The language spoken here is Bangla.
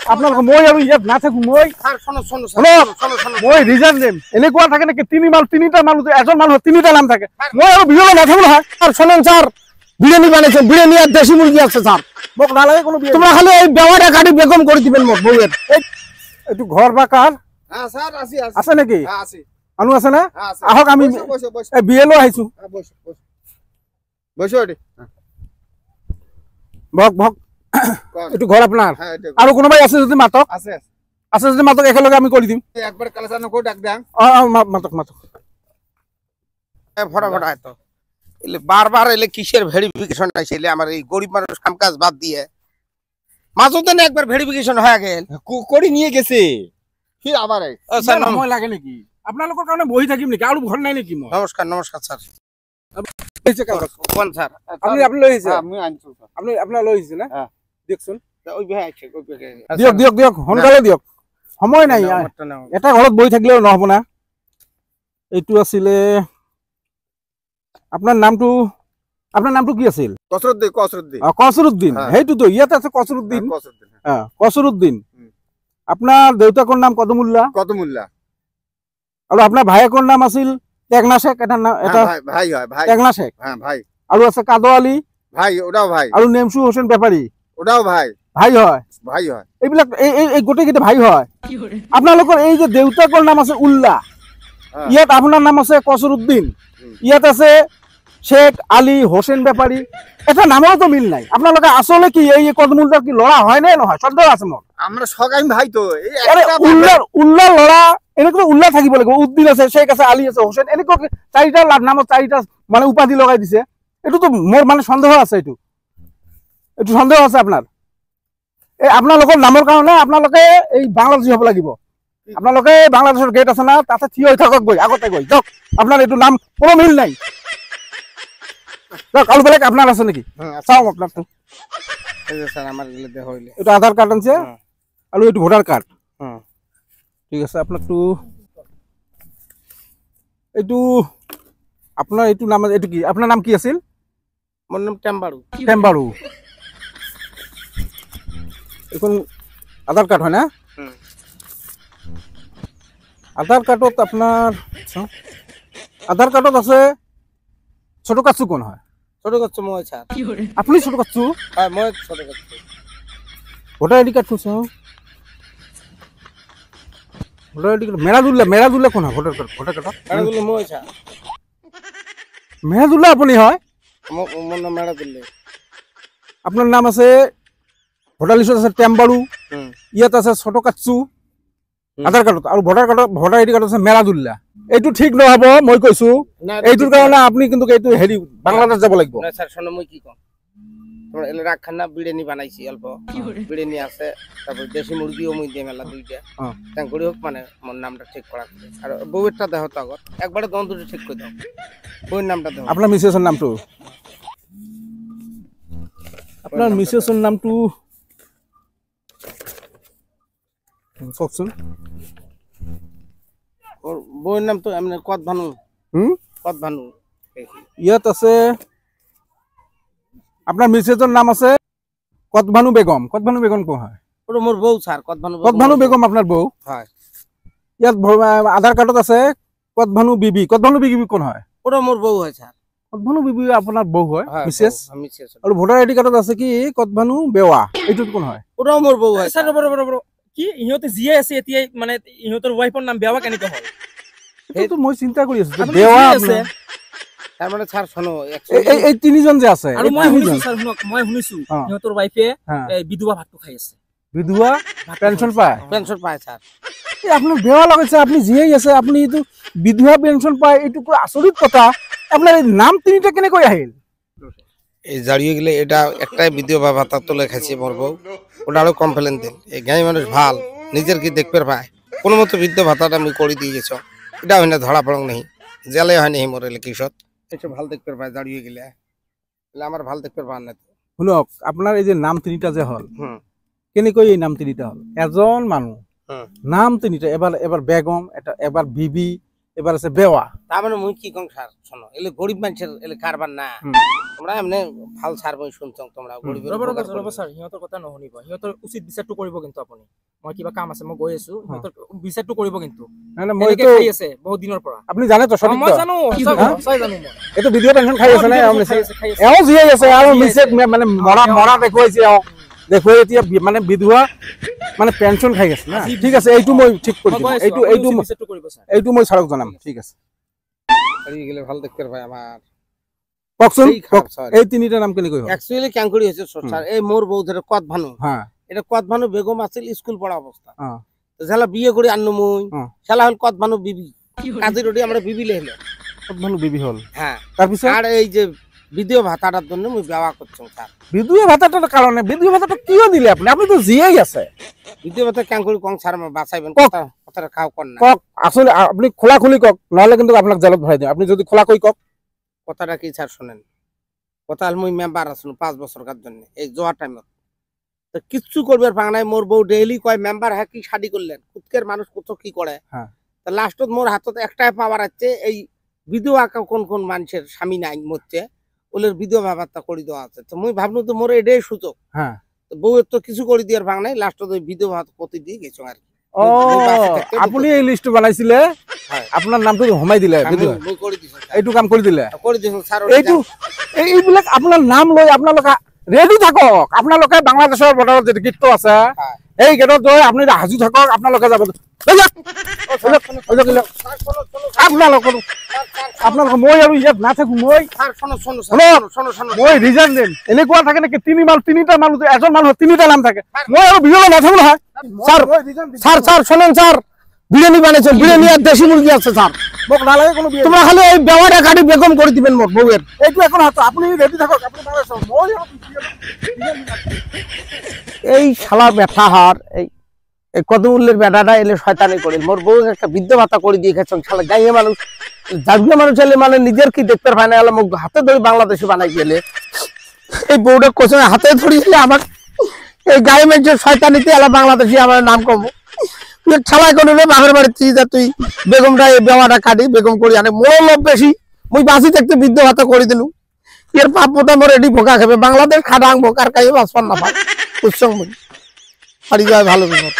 আপোনালোক মই আৰু ইয়াত নাথাকো মই ৰিজাইন দিম এনেকুৱা থাকে নেকি তিনিটা মানুহ এজন মানুহ তিনিটা নাম থাকে মই আৰু বিৰল নাথাকো নহয় শুনেন স্যার বিরিয়ানি বানাইছেন বিরিয়ানি আর দেশি মুরগি আছে স্যার মোক নালাগে কোনো তোমরা খালি এই বেওয়াটা গাড়ি বেগম করে দিবেন মোক বউয়ের একটু ঘর বা কার হ্যাঁ স্যার আছে নাকি হ্যাঁ আছে মানুহ আছে না আহক আমি এই বিয়েলো আইছো বসো ভক ভক একটু ঘর আপনার আর কোনোবাই আছে যদি মাতক আছে যদি মাতক একেলগে আমি করে দিম একবার কালেসানো কো ডাক দাও মাতক ফটাফট আয় তো এলে বারবার এলে কিসের ভেরিফিকেশন আইছিলে আমার এই গরিব মানুষ কামকাজ বাদ দিয়ে মাঝতে না একবার ভেরিফিকেশন হয়ে গেল করে নিয়ে গেছে ফির আবার সময় লাগে নাকি আপনাদের কারণে বই থাকিম নাকি আর ঘর নাই নাকি নমস্কার স্যার কোন স্যার আপনি লইছে আমি আনছো আপনার লইছে না দেখছুন ওই ভাই আছে দিয়ক সোনকালে দিয়ক সময় নাই এটা ঘৰত বই থাকিলেও নহব না এইটো আছিলে আপনার নামটো কি আছিল কসরুদ্দিন হেইটো তো ইয়াতে আছে কসরুদ্দিন কসরুদ্দিন আপনার দেউতাকৰ নাম কদমুল্লা আৰু আপনার ভাইয়েকৰ নাম আছিল টেকনা শেখ এটা ভাই হয় ভাই টেকনা শেখ হ্যাঁ ভাই আৰু আছে কাদো আলী ভাই ওটাও ভাই আৰু নেমসু হোসেন ব্যাপারী ওটাও ভাই হয় এইবিলাক এই গোটেই কেইটা ভাই হয় আপোনালোকৰ এই যে দেউতাকৰ নাম আছে উল্লা ইয়াত আপোনাৰ নাম আছে কসরুদ্দিন ইয়াত আছে শেখ আলী হোসেন ব্যাপারী এটা নামও তো মিল নাই আপনাদের আসলে কি এই কদমুল্লার কি লড়া হয় না নহয় সন্দেহ আছে মোৰ আমরা সগাই ভাই তো এই উল্লা লড়া এনেকৈ উল্লা থাকিব লাগিব উদ্দিন আছে শেখ আছে আলী আছে হোসেন এনেকৈ চাৰিটা নামত চাৰিটা মানে উপাধি লগাই দিছে এটো তো মোৰ মানে সন্দেহ আছে এটো সন্দেহ আছে আপনার এই আপোনালোকৰ নামৰ কাৰণে আপোনালোকে এই বাংলাদেশী হ'ব লাগিব আপোনালোকে বাংলাদেশের গেট আছে না তাতে থিয় হৈ থাকক গৈ আগতে গৈ যাওক আপনার এইটো নাম কোনো মিল নাই কালো বেলেগ আপনার আছে নাকি চাও আপনার তো স্যার আমার গেলে হইলে এটা আধার কার্ড আছে আর এটা ভোটার কার্ড ঠিক আছে আপনার তো এইটো আপনার এইটো নাম এইটো কি আপনার নাম কি আছিল মোর নাম টেম্বাড়ু এখন আধার কার্ড হয় না আধার কার্ডত আপনার আধার কার্ডত আছে ছোট কাচ্চু কোন হয় ছোট কাচ্চু মই স্যার আপনি ছোট কাচ্চু হ্যাঁ মই ছোট কাচ্চু ভোটার আইডি কার্ড খুঁজছো ভোটার আইডি কার্ড মেরাজুল্লাহ কোন হয় ভোটার কার্ড মেরাজুল্লাহ মই স্যার মেরাজুল্লাহ আপনি হয় মোর নাম মেরাজুল্লাহ আপনার নাম আছে ভোটার লিস্টত আছে টেম্বাড়ু ইয়াত আছে ছোট কাচ্চু আধার কার্ডত আর ভোটার আইডি কার্ড আছে মেরাজুল্লাহ এইটো ঠিক নহব মই কৈছো এইটোৰ কাৰণে আপনি কিন্তু এইটো হেৰি বাংলাদেশ যাব লাগিব না স্যার শুনো মই কি কম তোমরা এলে রাখানা বিরিয়ানি বানাইছি অল্প বিরিয়ানি আছে তারপর দেশি মুরগিও মই দিয়ে মেলা দুইটা তাই করি হোক মানে মোর নামটা ঠিক করা আর বউয়েরটা দেখো তো আগত একবারে দন্তটা ঠিক করে দাও বউয়ের নামটা দাও আপনার মিসেসের নামটো কওকচোন ওর বউয়ের নাম তো এমনি কত ভানু ইয়াত আছে আপনার মিসেসের নাম আছে কতভানু বেগম কোন হয় ওটা মোর বউ স্যার কতভানু বেগম আপনার বউ হয় ইয়াত আধার কার্ডত আছে কতভানু বিবি কোন হয় ওটা মোর বউ হয় স্যার কতভানু বিবি আপনার বউ হয় মিসেস আর ভোটার আইডি কার্ডত আছে কি কতভানু বেওয়া এইটো কোন হয় ওটাও মোর বউ হয় স্যার বড় কি ইহতে জিয়ে আছে এতিয়া মানে ইহতৰ ওয়াইফৰ নাম বেওয়া কেনেকৈ হল এইটো মই চিন্তা কৰি আছো বেওয়া আছে তার মানে স্যার শুনো এই তিনিজন যে আছে আৰু মই শুনিছো স্যার মই শুনিছো ইহতৰ ওয়াইফে বিধবা ভাতটো খাই আছে বিধবা পেনশন পায় স্যার এই আপনার বেওয়া লাগাইছে আপনি জিয়েই আছে আপনি এইটো বিধবা পেনশন পায় এইটো আচৰিত কথা আপনার এই নাম তিনিটা কেনেকৈ আহিল এই জাড়িয়ে গেলে এটা একটাই বিধবা ভাতা তোলে খাইছে মোর বউ ওটা আরো কমপ্লেন দেন এই গাঁয়ে মানুষ ভাল নিজের কি দেখতে পায় কোনো মতো বৃদ্ধ ভাতাটা আমি করে দিয়ে গেছ এটা হয় না ধরা পড়ং নেই জেলে হয় নাই মোর এলে কিসত এটা ভাল দেখতে পায় জাড়িয়ে গেলে আমার ভাল দেখতে পার না শুনক আপনার এই যে নাম তিনিটা যে হল কেনেকৈ এই নাম তিনিটা হল এজন মানুহ নাম তিনিটা এবার বেগম এবার বিবি এবার আছে বেওয়া। তার মানে মুই কি কম স্যার শোনো এলে গরিব মানুষের এলে কারবার না হুম। তোমরা এমনি ভাল স্যার মই শুনছো তোমরা গরিবের ৰ'ব উপকার ৰ'ব করবে। স্যাৰ সিহঁতৰ কথা নুশুনিব সিহঁতৰ উচিত বিচাৰটো কৰিব কিন্তু আপুনি মই কিবা কাম আছে মই গৈ আছো সিহঁতৰ বিচাৰটো কৰিব কিন্তু মানে এনেকে মইতো খাই আছে বহুত দিনৰ পৰা আপুনি জানে তো সঠিক মই তো? জানো হা? সঁচাই জানো মই এইটো ভিডিঅ' টেনশন খাই আছে নে ভিডিঅ' এওঁ টেনচন নিছে? খাই আছে। এওঁ জীয়াই আছে আৰু জীয়াই মিছে আছে। মানে মৰা দেখুৱাইছে এওঁ দেখুৱাই এতিয়া মানে বিধৱা মানে পেঞ্চন খাই আছে না। ঠিক আছে এইটো মই ঠিক কৰি মই দিম, গৈ আছো এইটো আপুনি এইটো উচিত বিচাৰটো কৰিব স্যাৰ এইটো মই ছাৰক জনাম। ঠিক আছে হারিয়ে গেলে ভাল দেখতে পাই আমার কওকচোন সেই খারাপ স্যার এই তিনিটা নাম কেনেকৈ হ'ল? অ্যাকচুয়ালি ক্যাঙ্কুরি হয়েছে স্যার এই মোর বউ ধরে কদ ভানু হ্যাঁ এটা কদ ভানু বেগম আছিল স্কুল পড়া অবস্থা হ্যাঁ তো শালা বিয়ে করে আননু মুই হ্যাঁ। শালা হল কদ ভানু বিবি কাজী রোডি আমরা বিবি লেহলো ভালো বিবি হ'ল। হ্যাঁ তাৰপিছত আর এই যে ভিডিও ভাতাটার জন্য মুই ব্যবহার করছি স্যার বিধুৱা ভাতাটোৰ কাৰণে বিধুৱা ভাতাটো কিয় দিলে আপুনি? আপুনিতো জীয়াই আছে। ভিডিও ভাতা ক্যাঙ্কুরি কং স্যার আমার বাঁচাইবেন কক। কথাটা খাও কর না কওক আসলে আপনি খোলাখুলি কওক, নহলে কিন্তু আপোনাক জেলত ভৰাই দিম। আপনি যদি খোলাকৈ কওক। কথাটা কি স্যার শোনেন কথা হল মুই মেম্বার আসুন 5 বছরকার জন্য এই জোয়ার টাইমত তো কিচ্ছু করবার পাং নাই মোর বউ ডেইলি কয় মেম্বার হ্যাঁ কি শাদি করলেন কুতকের মানুষ কত কি করে হ্যাঁ। তো লাস্টত মোর হাতত একটাই পাওয়ার আছে এই বিধবা কোন কোন মানুষের স্বামী নাই মরছে ওলের বিধবা ভাতা করে দেওয়া আছে তো মুই ভাবনু তো মোর এটাই সুযোগ হ্যাঁ তো বউয়ের তো কিছু করে দিয়ার ভাঙ নাই লাস্টত ওই বিধবা ভাত প্রতি দিয়ে গেছো আর কি ও মুই বাসে থাকতে আপুনি এই লিষ্টটো বনাইছিলে, হয়। আপোনাৰ নামটো সোমাই দিলে আমি- বিধুৱা। মুই করে দিছো স্যার। এইটো কাম কৰি দিলে। করে দিছো স্যার এইটো এইবিলাক আপোনাৰ নাম লৈ আপোনালোকে ৰেডি থাকক। আপোনালোকে বাংলাদেশৰ বৰ্ডাৰত যে গীতটো আছে হয়। এই গেটত গৈ আপুনি সাজু থাকক। আপোনালোকে যাব লৈ যাওক, লৈ যাওক, লৈ যাওক। আপোনালোকৰ আপোনালোকৰ মই আৰু ইয়াত নাথাকো। মই স্যার শোনো শোনো হ্যালো। শোনো শোনো মই ৰিজাইন দিম। এনেকুৱা থাকে নেকি তিনিটা মানুহ এজন মানুহ তিনিটা নাম থাকে। মই আৰু বিজয় নাথাকো নহয়। স্যার স্যার স্যার শোনেন স্যার বিরিয়ানি বানাইছেন বিরিয়ানি আর দেশি মুরগি আছে স্যার মোক নালাগে কোনো বিয়ে তোমরা খালি এই বেওয়াটা কাটি বেগম করে দিবেন মোর বউয়ের। এইটো এখন হাত আপনি রেডি থাকক। আপনি বাংলাদেশ মই এই শালা ব্যথা হার এই কদমুল্লের বেটাটা এলে শয়তানি করে মোর বউ একটা বৃদ্ধ ভাতা করে দিয়ে গেছেন শালা গাইয়ে মানুষ জাগিয়ে মানুষ এলে মানে নিজের কি দেখতে পায় না এলে মুখ হাতে ধরে বাংলাদেশে বানাই গেলে এই বউটা কোচনে হাতে ধরিয়ে আমার এই গায়ে মানুষের শয়তানিতে এলে বাংলাদেশে আমার নাম কম ছালাই করে বাপের বাড়িতে যা তুই বেগমটা এই বেওয়াটা কাটি বেগম করি আনে মোর লোভ বেশি মুই বাঁচি থাকতে বৃদ্ধ ভাতা করে দিলু এর পাপটা মোর এটি ভোকা খাবে বাংলাদেশ খাটাং ভোকার কাছে বাঁচপান না পায় উৎসং হারি যায় ভালো বিপদ